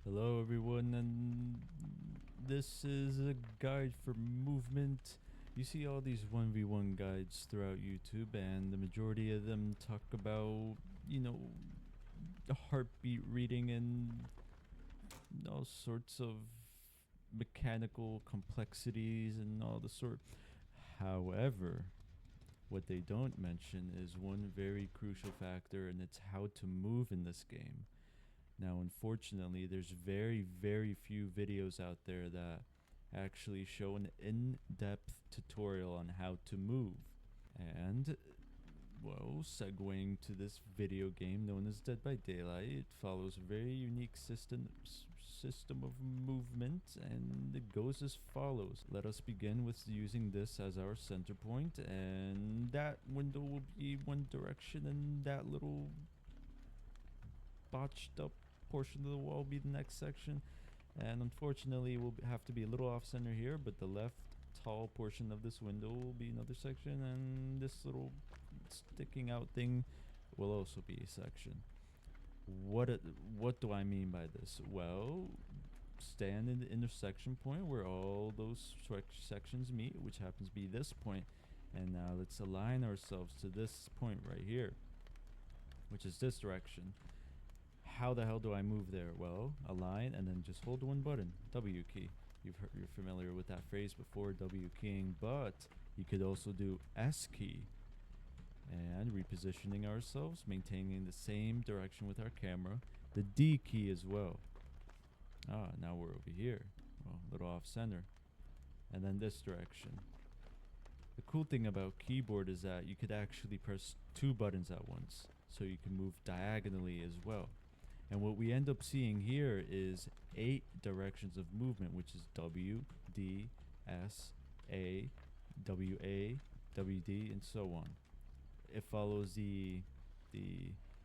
Hello everyone, and this is a guide for movement. You see all these 1v1 guides throughout YouTube, and the majority of them talk about, the heartbeat reading and all sorts of mechanical complexities and all the sort. However, what they don't mention is one very crucial factor, and it's how to move in this game. Now, unfortunately, there's very, very few videos out there that actually show an in-depth tutorial on how to move. And, well, segueing to this video game known as Dead by Daylight, it follows a very unique system of movement, and it goes as follows. Let us begin with using this as our center point, and that window will be one direction, and that little botched up portion of the wall will be the next section, and unfortunately we'll have to be a little off center here, but the left tall portion of this window will be another section, and this little sticking out thing will also be a section. What do I mean by this? Well, stand in the intersection point where all those sections meet, which happens to be this point, and now let's align ourselves to this point right here, which is this direction. How the hell do I move there? Well, align and then just hold one button, W key. You're familiar with that phrase before, W keying, but you could also do S key and repositioning ourselves, maintaining the same direction with our camera. The D key as well. Now we're over here. Well, a little off center. And then this direction. The cool thing about keyboard is that you could actually press two buttons at once, so you can move diagonally as well. And what we end up seeing here is 8 directions of movement, which is W, D, S, A, W, A, W, D, and so on. It follows the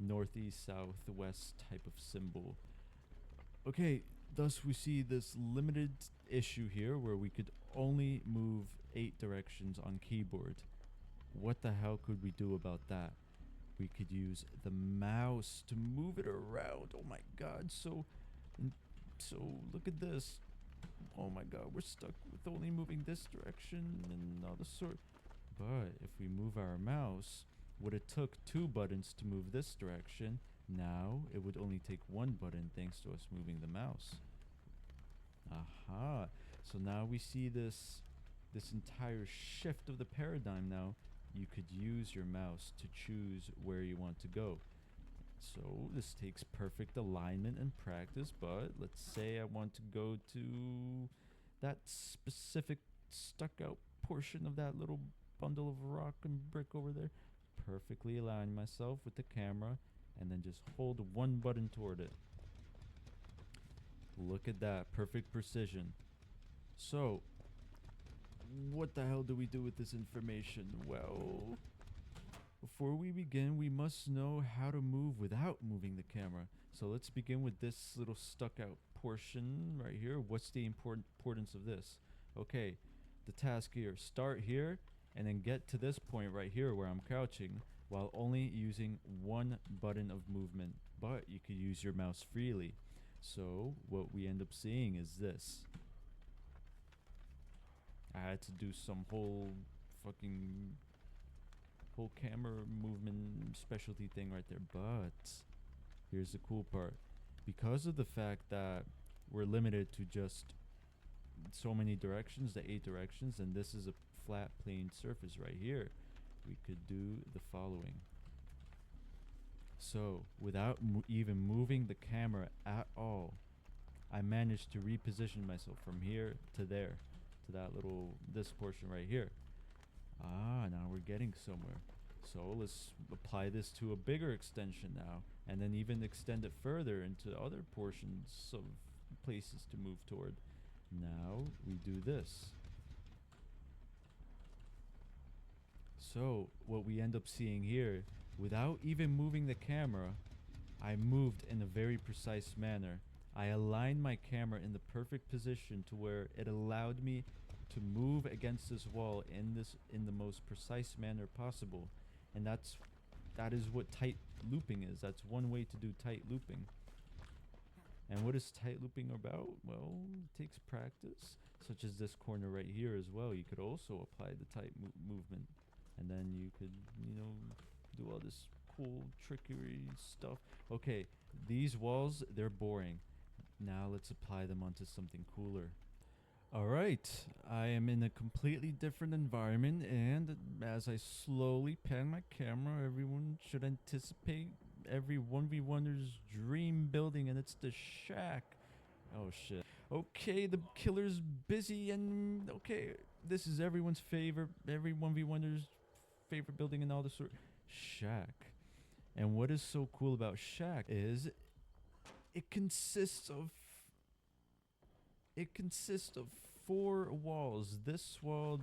northeast, southwest type of symbol. Okay, thus we see this limited issue here where we could only move 8 directions on keyboard. What the hell could we do about that? We could use the mouse to move it around. Oh my god, so look at this. Oh my god, we're stuck with only moving this direction and all the sort. But if we move our mouse, what it took 2 buttons to move this direction, now it would only take 1 button thanks to us moving the mouse. Aha. So now we see this entire shift of the paradigm now. You could use your mouse to choose where you want to go. So this takes perfect alignment and practice, but let's say I want to go to that specific stuck out portion of that little bundle of rock and brick over there. Perfectly align myself with the camera and then just hold one button toward it. Look at that, perfect precision. So what the hell do we do with this information? Well, before we begin, we must know how to move without moving the camera. So let's begin with this little stuck out portion right here. What's the importance of this? Okay, the task here, start here and then get to this point right here where I'm crouching while only using 1 button of movement, but you could use your mouse freely. So what we end up seeing is this. I had to do some whole camera movement specialty thing right there. But here's the cool part. Because of the fact that we're limited to just so many directions, the 8 directions, and this is a flat plane surface right here, we could do the following. So without even moving the camera at all, I managed to reposition myself from here to there, to this portion right here. Now we're getting somewhere. So let's apply this to a bigger extension now, and then even extend it further into other portions of places to move toward. Now we do this. So what we end up seeing here, without even moving the camera, I moved in a very precise manner. I aligned my camera in the perfect position to where it allowed me to move against this wall in the most precise manner possible. And that is what tight looping is. That's one way to do tight looping. And what is tight looping about? Well, it takes practice, such as this corner right here as well. You could also apply the tight movement, and then you could, do all this cool trickery stuff. Okay, these walls, they're boring. Now let's apply them onto something cooler. All right, I am in a completely different environment, and as I slowly pan my camera, everyone should anticipate every 1v1er's dream building, and it's the shack. Oh shit. Okay, the killer's busy, and okay, this is everyone's favorite, every 1v1er's favorite building and all this sort. Shack. And what is so cool about shack is it consists of 4 walls. This wall,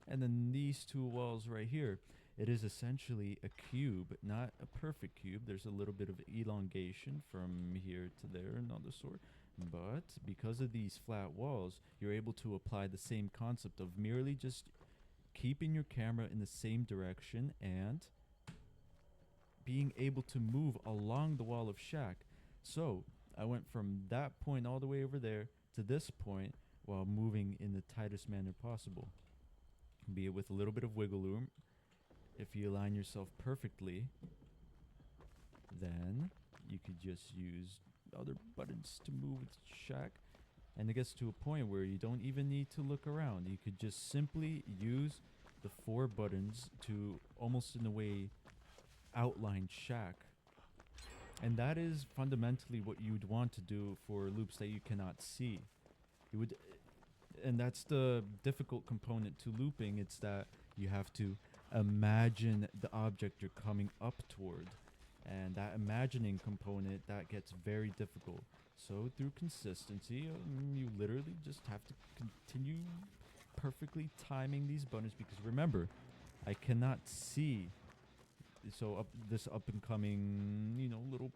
and then these 2 walls right here. It is essentially a cube, not a perfect cube. There's a little bit of elongation from here to there and all the sort. But because of these flat walls, you're able to apply the same concept of merely just keeping your camera in the same direction and being able to move along the wall of shack. So I went from that point all the way over there to this point while moving in the tightest manner possible, be it with a little bit of wiggle room. If you align yourself perfectly, then you could just use other buttons to move with shack, and it gets to a point where you don't even need to look around. You could just simply use the 4 buttons to almost in a way outline shack. And that is fundamentally what you'd want to do for loops that you cannot see. You would, and that's the difficult component to looping. It's that you have to imagine the object you're coming up toward. And that imagining component, that gets very difficult. So through consistency, you literally just have to continue perfectly timing these buttons, because remember, I cannot see. So this up and coming, little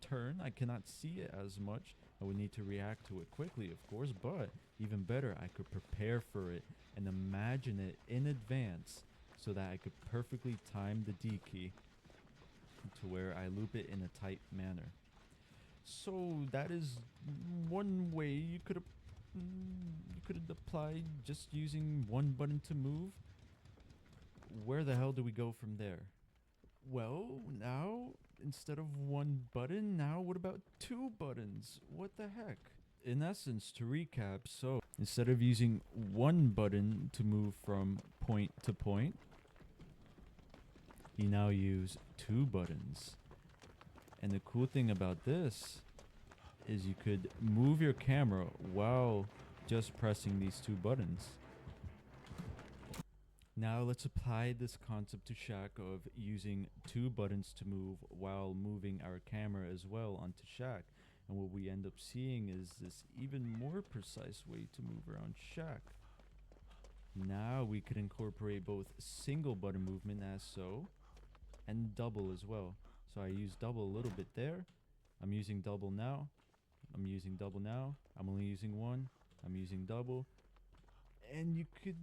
turn, I cannot see it as much. I would need to react to it quickly, of course, but even better, I could prepare for it and imagine it in advance so that I could perfectly time the D key to where I loop it in a tight manner. So that is one way you could apply just using 1 button to move. Where the hell do we go from there? Well, now, instead of 1 button, now what about 2 buttons? What the heck? In essence, to recap, so instead of using 1 button to move from point to point, you now use 2 buttons. And the cool thing about this is you could move your camera while just pressing these 2 buttons. Now let's apply this concept to shack of using 2 buttons to move while moving our camera as well onto shack. And what we end up seeing is this even more precise way to move around shack. Now we could incorporate both single button movement as so, and double as well. So I use double a little bit there. I'm using double now. I'm using double now. I'm only using 1. I'm using double. And you could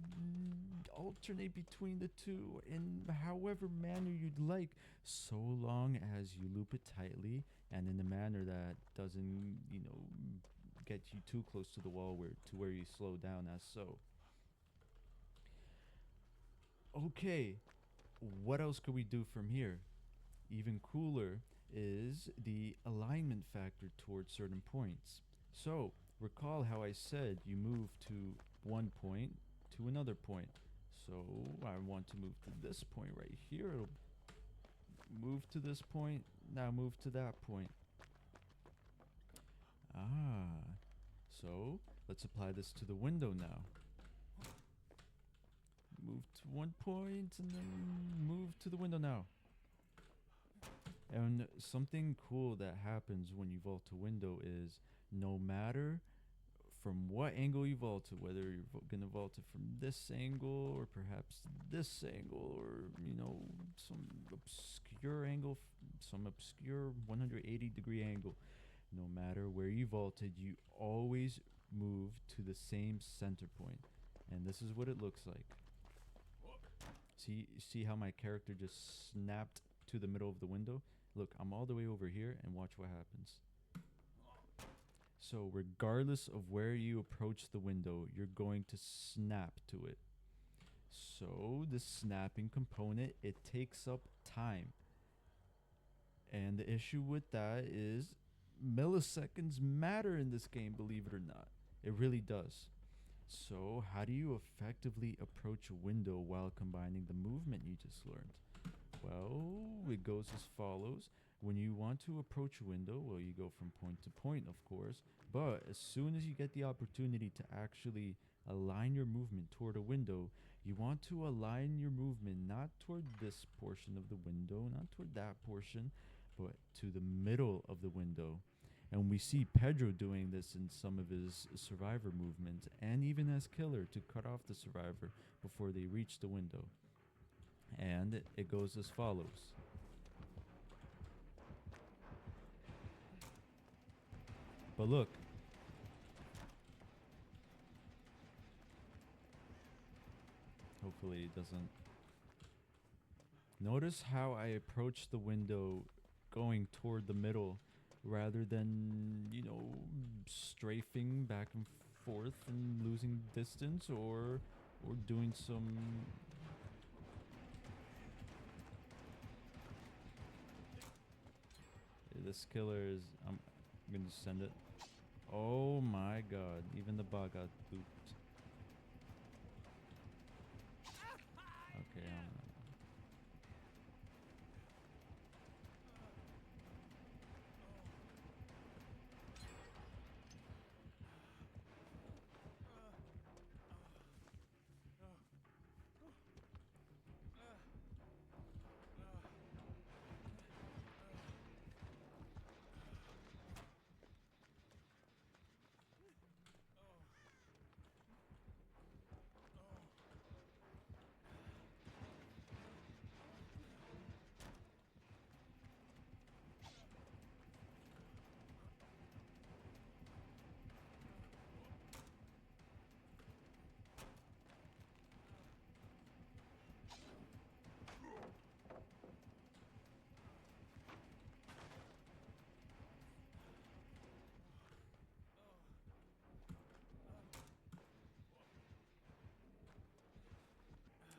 alternate between the 2 in however manner you'd like, so long as you loop it tightly and in a manner that doesn't, get you too close to the wall where you slow down as so. Okay, what else could we do from here? Even cooler is the alignment factor towards certain points. So recall how I said you move to 1 point to another point. So I want to move to this point right here. It'll move to this point, now move to that point. So let's apply this to the window now. Move to 1 point and then move to the window now. And something cool that happens when you vault to window is no matter from what angle you vault to, whether you're going to vault it from this angle or perhaps this angle or, some obscure angle, some obscure 180-degree angle, no matter where you vaulted, you always move to the same center point. And this is what it looks like. See how my character just snapped to the middle of the window? Look, I'm all the way over here, and watch what happens. So regardless of where you approach the window, you're going to snap to it. So the snapping component, it takes up time. And the issue with that is milliseconds matter in this game, believe it or not. It really does. So how do you effectively approach a window while combining the movement you just learned? Well, it goes as follows. When you want to approach a window, well, you go from point to point, of course. But as soon as you get the opportunity to actually align your movement toward a window, you want to align your movement not toward this portion of the window, not toward that portion, but to the middle of the window. And we see Pedro doing this in some of his survivor movements, and even as killer to cut off the survivor before they reach the window. And it goes as follows. But look. Hopefully it doesn't. Notice how I approach the window going toward the middle rather than, strafing back and forth and losing distance or doing some. This killer is. I'm gonna send it. Oh my god! Even the bot got booped. Okay.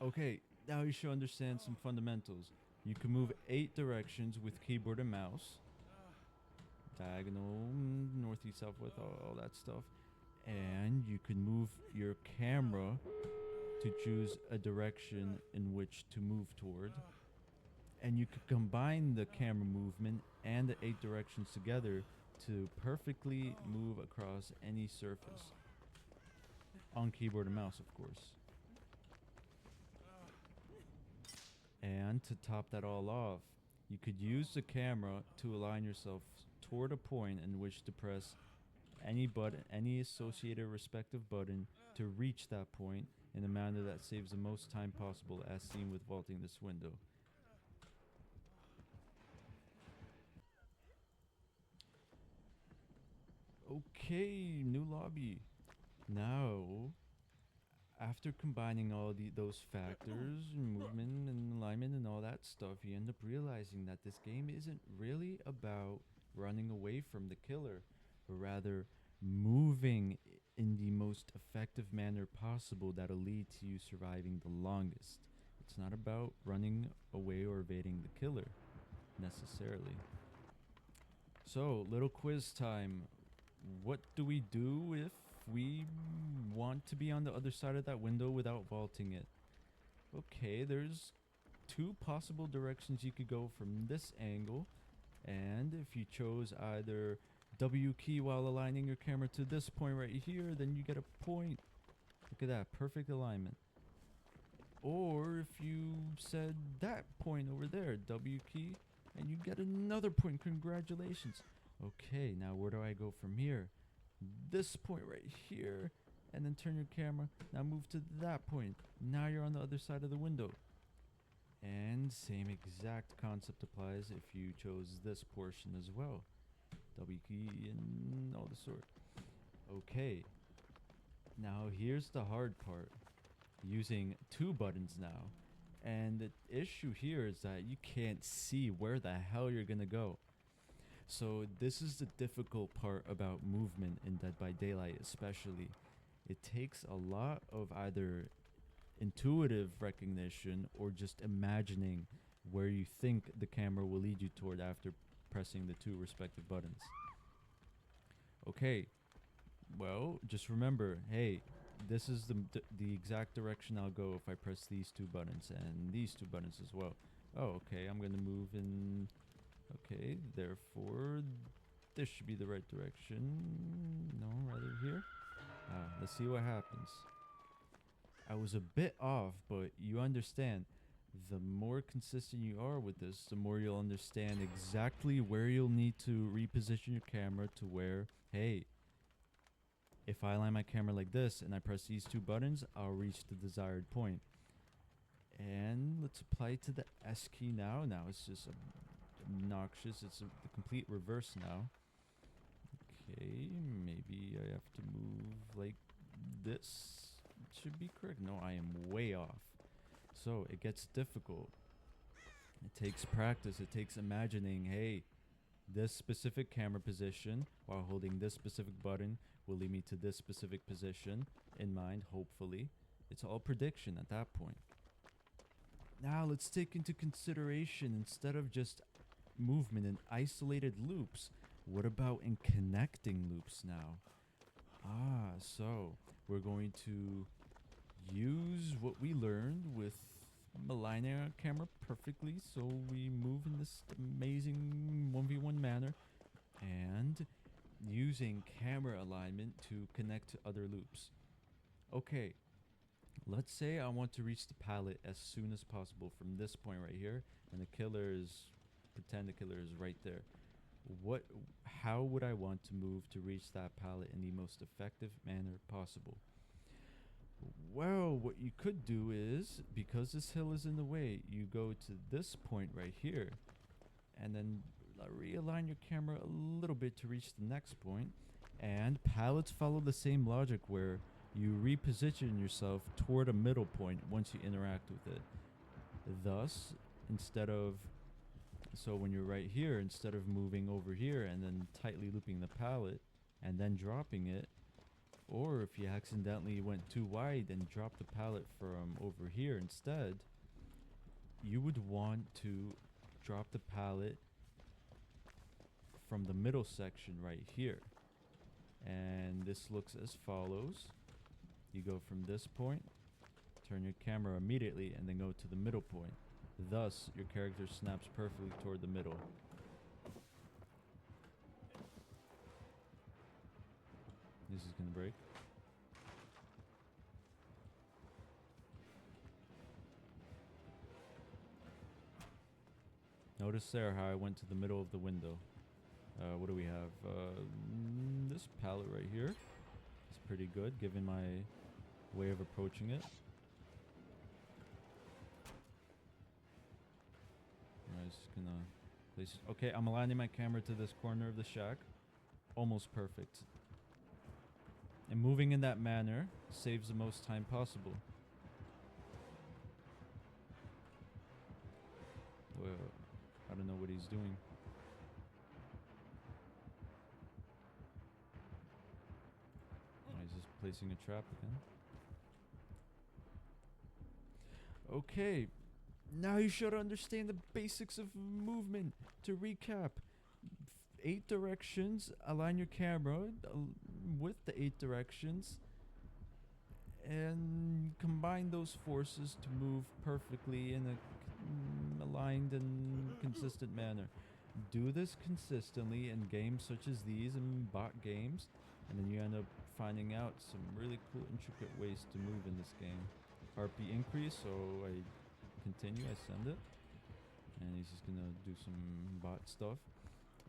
Okay, now you should understand some fundamentals. You can move 8 directions with keyboard and mouse. Diagonal, northeast, southwest, all that stuff. And you can move your camera to choose a direction in which to move toward. And you can combine the camera movement and the 8 directions together to perfectly move across any surface. On keyboard and mouse, of course. And to top that all off, you could use the camera to align yourself toward a point in which to press any button, any associated respective button to reach that point in a manner that saves the most time possible, as seen with vaulting this window. Okay, new lobby. Now, after combining all those factors, movement and alignment and all that stuff, you end up realizing that this game isn't really about running away from the killer, but rather moving in the most effective manner possible that'll lead to you surviving the longest. It's not about running away or evading the killer, necessarily. So, little quiz time. What do we do if we want to be on the other side of that window without vaulting it? Okay, there's 2 possible directions you could go from this angle, and if you chose either W key while aligning your camera to this point right here, then you get a point. Look at that, perfect alignment. Or if you said that point over there, W key, and you get another point. Congratulations. Okay, now where do I go from here? This point right here, and then turn your camera. Now move to that point. Now you're on the other side of the window. And same exact concept applies if you chose this portion as well. W key and all the sort. Okay. Now here's the hard part. Using 2 buttons now. And the issue here is that you can't see where the hell you're gonna go. So this is the difficult part about movement in Dead by Daylight, especially. It takes a lot of either intuitive recognition or just imagining where you think the camera will lead you toward after pressing the two respective buttons. Okay, well, just remember, hey, this is the exact direction I'll go if I press these two buttons and these two buttons as well. Oh, okay, I'm gonna move in. Okay, therefore, this should be the right direction. No, rather here. Let's see what happens. I was a bit off, but you understand. The more consistent you are with this, the more you'll understand exactly where you'll need to reposition your camera to where, hey, if I align my camera like this and I press these two buttons, I'll reach the desired point. And let's apply it to the S key now. Now it's just obnoxious. It's the complete reverse now. Okay, maybe I have to move like this. It should be correct. No, I am way off. So it gets difficult. It takes practice. It takes imagining, hey, this specific camera position while holding this specific button will lead me to this specific position in mind, hopefully. It's all prediction at that point. Now let's take into consideration, instead of just movement in isolated loops, what about in connecting loops now? So we're going to use what we learned with aligning our camera perfectly, so we move in this amazing 1v1 manner, and using camera alignment to connect to other loops. Okay, let's say I want to reach the pallet as soon as possible from this point right here, and the killer is, pretend the killer is right there. How would I want to move to reach that pallet in the most effective manner possible? Well, what you could do is, because this hill is in the way, you go to this point right here, and then realign your camera a little bit to reach the next point. And pallets follow the same logic, where you reposition yourself toward a middle point once you interact with it. Thus, so when you're right here, instead of moving over here and then tightly looping the pallet and then dropping it, or if you accidentally went too wide and dropped the pallet from over here instead, you would want to drop the pallet from the middle section right here. And this looks as follows. You go from this point, turn your camera immediately, and then go to the middle point. Thus, your character snaps perfectly toward the middle. This is gonna break. Notice there how I went to the middle of the window. What do we have? This pallet right here is pretty good given my way of approaching it. I'm just gonna place it. Okay, I'm aligning my camera to this corner of the shack. Almost perfect. And moving in that manner saves the most time possible. Well, I don't know what he's doing. He's just placing a trap again. Okay, now you should understand the basics of movement. To recap, 8 directions, align your camera with the 8 directions, and combine those forces to move perfectly in a aligned and consistent manner. Do this consistently in games such as these and bot games, and then you end up finding out some really cool, intricate ways to move in this game. RP increase, so I continue, I send it, and he's just gonna do some bot stuff.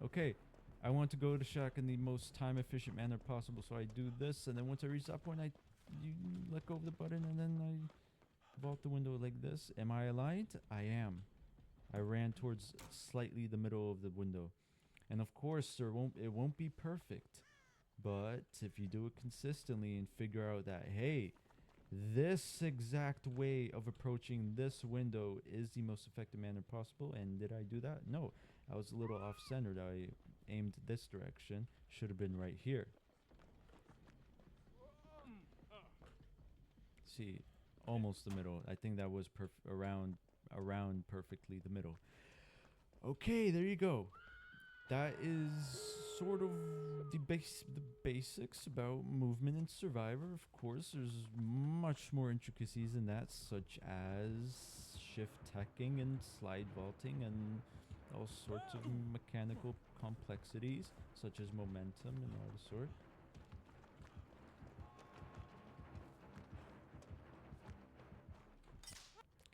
Okay, I want to go to shack in the most time efficient manner possible, so I do this, and then once I reach that point, you let go of the button, and then I vault the window like this. Am I aligned? I am. I ran towards slightly the middle of the window, and of course it won't be perfect, but if you do it consistently and figure out that, hey, this exact way of approaching this window is the most effective manner possible, and did I do that? No, I was a little off-centered. I aimed this direction should have been right here. See, almost the middle. I think that was around perfectly the middle. Okay, there you go. That is sort of the basics about movement in Survivor. Of course, there's much more intricacies in that, such as shift tacking and slide vaulting and all sorts of mechanical complexities, such as momentum and all the sort.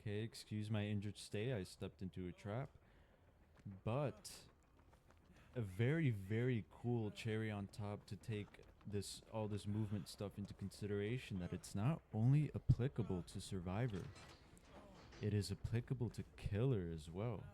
Okay, excuse my injured stay. I stepped into a trap. But a very, very cool cherry on top to take all this movement stuff into consideration, that it's not only applicable to Survivor, it is applicable to Killer as well.